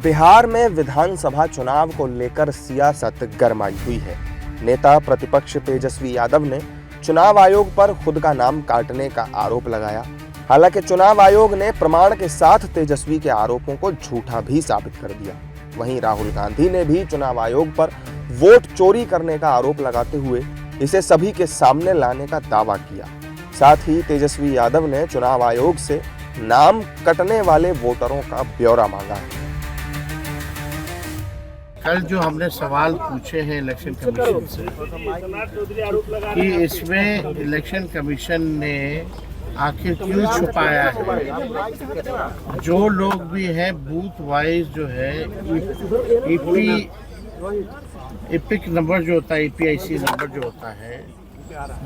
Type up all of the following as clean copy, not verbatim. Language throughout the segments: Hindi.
बिहार में विधानसभा चुनाव को लेकर सियासत गरमाई हुई है। नेता प्रतिपक्ष तेजस्वी यादव ने चुनाव आयोग पर खुद का नाम काटने का आरोप लगाया। हालांकि चुनाव आयोग ने प्रमाण के साथ तेजस्वी के आरोपों को झूठा भी साबित कर दिया। वहीं राहुल गांधी ने भी चुनाव आयोग पर वोट चोरी करने का आरोप लगाते हुए इसे सभी के सामने लाने का दावा किया। साथ ही तेजस्वी यादव ने चुनाव आयोग से नाम कटने वाले वोटरों का ब्यौरा मांगा है। कल जो हमने सवाल पूछे हैं इलेक्शन कमीशन से कि इसमें इलेक्शन कमीशन ने आखिर क्यों छुपाया है। जो लोग भी हैं बूथ वाइज जो है एपिक नंबर जो होता है, EPIC नंबर जो होता है,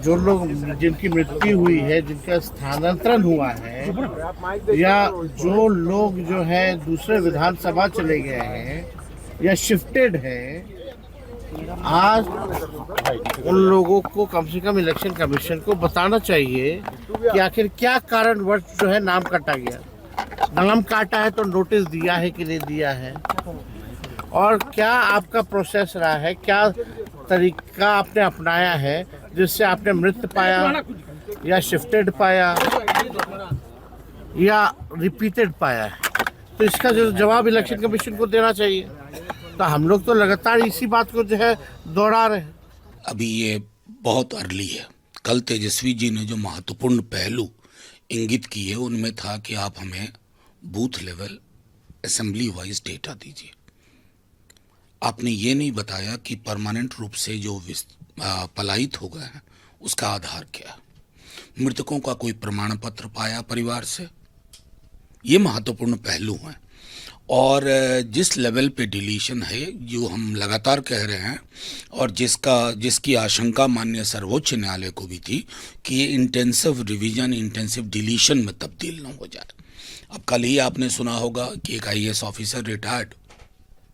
जो लोग जिनकी मृत्यु हुई है, जिनका स्थानांतरण हुआ है, या जो लोग जो है दूसरे विधानसभा चले गए हैं या शिफ्टेड है, आज उन लोगों को कम से कम इलेक्शन कमीशन को बताना चाहिए कि आखिर क्या कारणवश जो है नाम काटा गया। नाम काटा है तो नोटिस दिया है कि नहीं दिया है, और क्या आपका प्रोसेस रहा है, क्या तरीका आपने अपनाया है जिससे आपने मृत पाया या शिफ्टेड पाया या रिपीटेड पाया है। तो इसका जो जवाब इलेक्शन कमीशन को देना चाहिए। तो हम लोग तो लगातार इसी बात को जो है दोहरा रहे हैं। अभी ये बहुत अर्ली है। कल तेजस्वी जी ने जो महत्वपूर्ण पहलू इंगित किए उनमें था कि आप हमें booth level assembly wise data दीजिए। आपने ये नहीं बताया कि परमानेंट रूप से जो पलायित हो गए हैं उसका आधार क्या है। मृतकों का कोई प्रमाण पत्र पाया परिवार से, ये महत्वपूर्ण पहलू हैं। और जिस लेवल पे डिलीशन है जो हम लगातार कह रहे हैं, और जिसकी आशंका माननीय सर्वोच्च न्यायालय को भी थी कि ये इंटेंसिव रिवीजन, इंटेंसिव डिलीशन में तब्दील न हो जाए। अब कल ही आपने सुना होगा कि एक IAS ऑफिसर रिटायर्ड,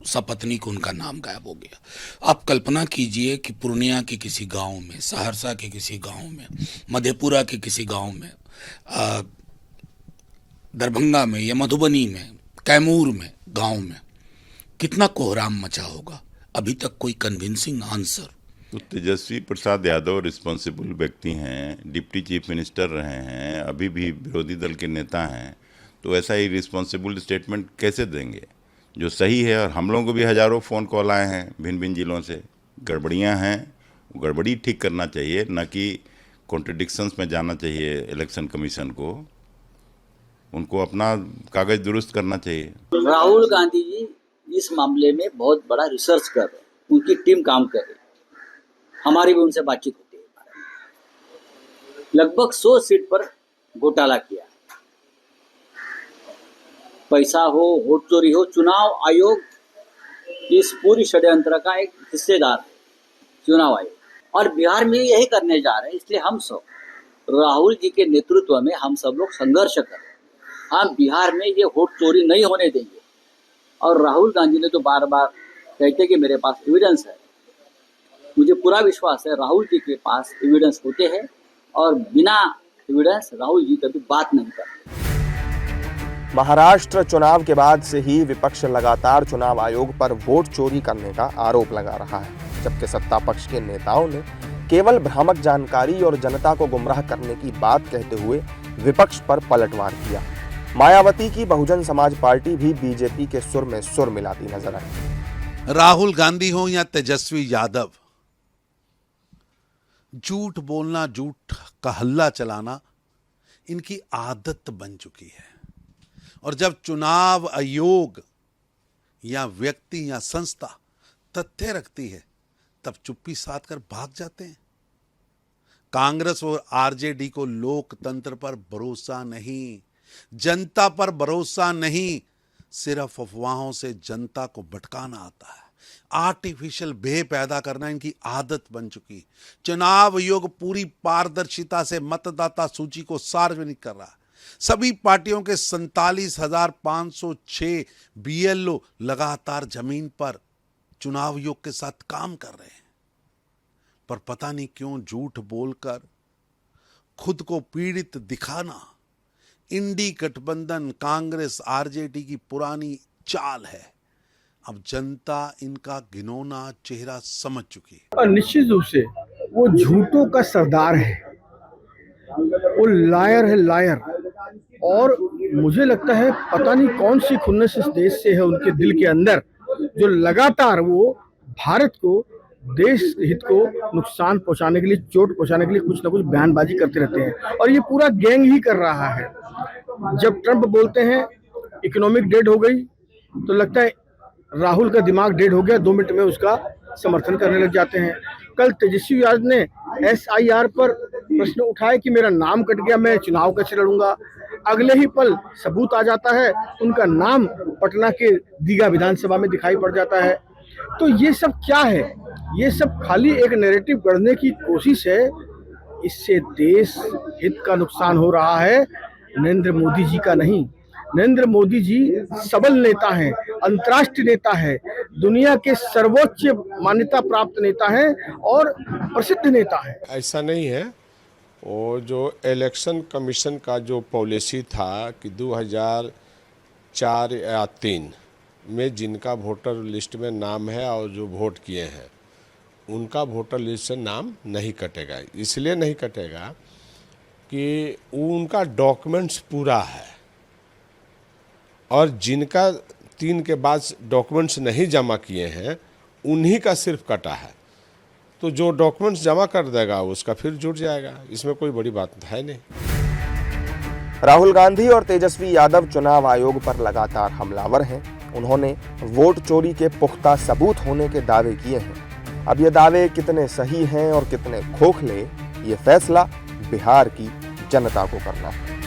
सपत्नी को उनका नाम गायब हो गया। आप कल्पना कीजिए कि पूर्णिया के किसी गांव में, सहरसा के किसी गांव में, मधेपुरा के किसी गांव में, दरभंगा में या मधुबनी में, कैमूर में, गांव में कितना कोहराम मचा होगा। अभी तक कोई कन्विंसिंग आंसर। तो तेजस्वी प्रसाद यादव रिस्पॉन्सिबल व्यक्ति हैं, डिप्टी चीफ मिनिस्टर रहे हैं, अभी भी विरोधी दल के नेता हैं, तो ऐसा ही रिस्पॉन्सिबल स्टेटमेंट कैसे देंगे जो सही है। और हम लोगों को भी हज़ारों फ़ोन कॉल आए हैं भिन्न भिन्न जिलों से, गड़बड़ियाँ हैं, गड़बड़ी ठीक करना चाहिए, न कि कॉन्ट्रडिक्शंस में जाना चाहिए। इलेक्शन कमीशन को उनको अपना कागज दुरुस्त करना चाहिए। राहुल गांधी जी इस मामले में बहुत बड़ा रिसर्च कर रहे हैं, उनकी टीम काम कर रही है। हमारी भी उनसे बातचीत होती है। लगभग 100 सीट पर घोटाला किया, पैसा हो, वोट चोरी हो, चुनाव आयोग इस पूरी षड्यंत्र का एक हिस्सेदार है, चुनाव आयोग। और बिहार में यही करने जा रहे हैं। इसलिए हम सब राहुल जी के नेतृत्व में हम सब लोग संघर्ष कर रहे हैं। हम बिहार में ये वोट चोरी नहीं होने देंगे। और राहुल गांधी ने तो बार बार कहते कि मेरे पास एविडेंस है। मुझे पूरा विश्वास है राहुल जी के पास एविडेंस होते हैं, और बिना एविडेंस राहुल जी कभी बात नहीं करते। महाराष्ट्र चुनाव के बाद से ही विपक्ष लगातार चुनाव आयोग पर वोट चोरी करने का आरोप लगा रहा है, जबकि सत्ता पक्ष के नेताओं ने केवल भ्रामक जानकारी और जनता को गुमराह करने की बात कहते हुए विपक्ष पर पलटवार किया। मायावती की बहुजन समाज पार्टी भी बीजेपी के सुर में सुर मिलाती नजर आई। राहुल गांधी हो या तेजस्वी यादव, झूठ बोलना, झूठ का हल्ला चलाना इनकी आदत बन चुकी है। और जब चुनाव आयोग या व्यक्ति या संस्था तथ्य रखती है तब चुप्पी साध कर भाग जाते हैं। कांग्रेस और RJD को लोकतंत्र पर भरोसा नहीं, जनता पर भरोसा नहीं, सिर्फ अफवाहों से जनता को भटकाना आता है। आर्टिफिशियल भय पैदा करना इनकी आदत बन चुकी। चुनाव आयोग पूरी पारदर्शिता से मतदाता सूची को सार्वजनिक कर रहा है। सभी पार्टियों के 47,506 BLO लगातार जमीन पर चुनाव आयोग के साथ काम कर रहे हैं, पर पता नहीं क्यों झूठ बोलकर खुद को पीड़ित दिखाना इंडी गठबंधन कांग्रेस RJD की पुरानी चाल है। अब जनता इनका घिनौना चेहरा समझ चुकी है। और निश्चित रूप से वो झूठों का सरदार है, वो लायर है, लायर। और मुझे लगता है पता नहीं कौन सी खुन्नस इस देश से है उनके दिल के अंदर, जो लगातार वो भारत को, देश हित को नुकसान पहुंचाने के लिए, चोट पहुंचाने के लिए कुछ ना कुछ बयानबाजी करते रहते हैं। और ये पूरा गैंग ही कर रहा है। जब ट्रंप बोलते हैं इकोनॉमिक डेड हो गई, तो लगता है राहुल का दिमाग डेड हो गया, 2 मिनट में उसका समर्थन करने लग जाते हैं। कल तेजस्वी यादव ने SIR पर प्रश्न उठाया कि मेरा नाम कट गया, मैं चुनाव कैसे लड़ूंगा। अगले ही पल सबूत आ जाता है, उनका नाम पटना के दीघा विधानसभा में दिखाई पड़ जाता है। तो ये सब क्या है? ये सब खाली एक नैरेटिव गढ़ने की कोशिश है। इससे देश हित का नुकसान हो रहा है, नरेंद्र मोदी जी का नहीं। नरेंद्र मोदी जी सबल नेता हैं, अंतर्राष्ट्रीय नेता है, दुनिया के सर्वोच्च मान्यता प्राप्त नेता हैं और प्रसिद्ध नेता है। ऐसा नहीं है। वो जो इलेक्शन कमीशन का जो पॉलिसी था कि 2004 या 3 में जिनका वोटर लिस्ट में नाम है और जो वोट किए हैं उनका वोटर लिस्ट से नाम नहीं कटेगा। इसलिए नहीं कटेगा कि उनका डॉक्यूमेंट्स पूरा है, और जिनका 3 के बाद डॉक्यूमेंट्स नहीं जमा किए हैं उन्हीं का सिर्फ कटा है। तो जो डॉक्यूमेंट्स जमा कर देगा उसका फिर जुड़ जाएगा, इसमें कोई बड़ी बात है नहीं। राहुल गांधी और तेजस्वी यादव चुनाव आयोग पर लगातार हमलावर हैं। उन्होंने वोट चोरी के पुख्ता सबूत होने के दावे किए हैं। अब ये दावे कितने सही हैं और कितने खोखले, ये फैसला बिहार की जनता को करना है।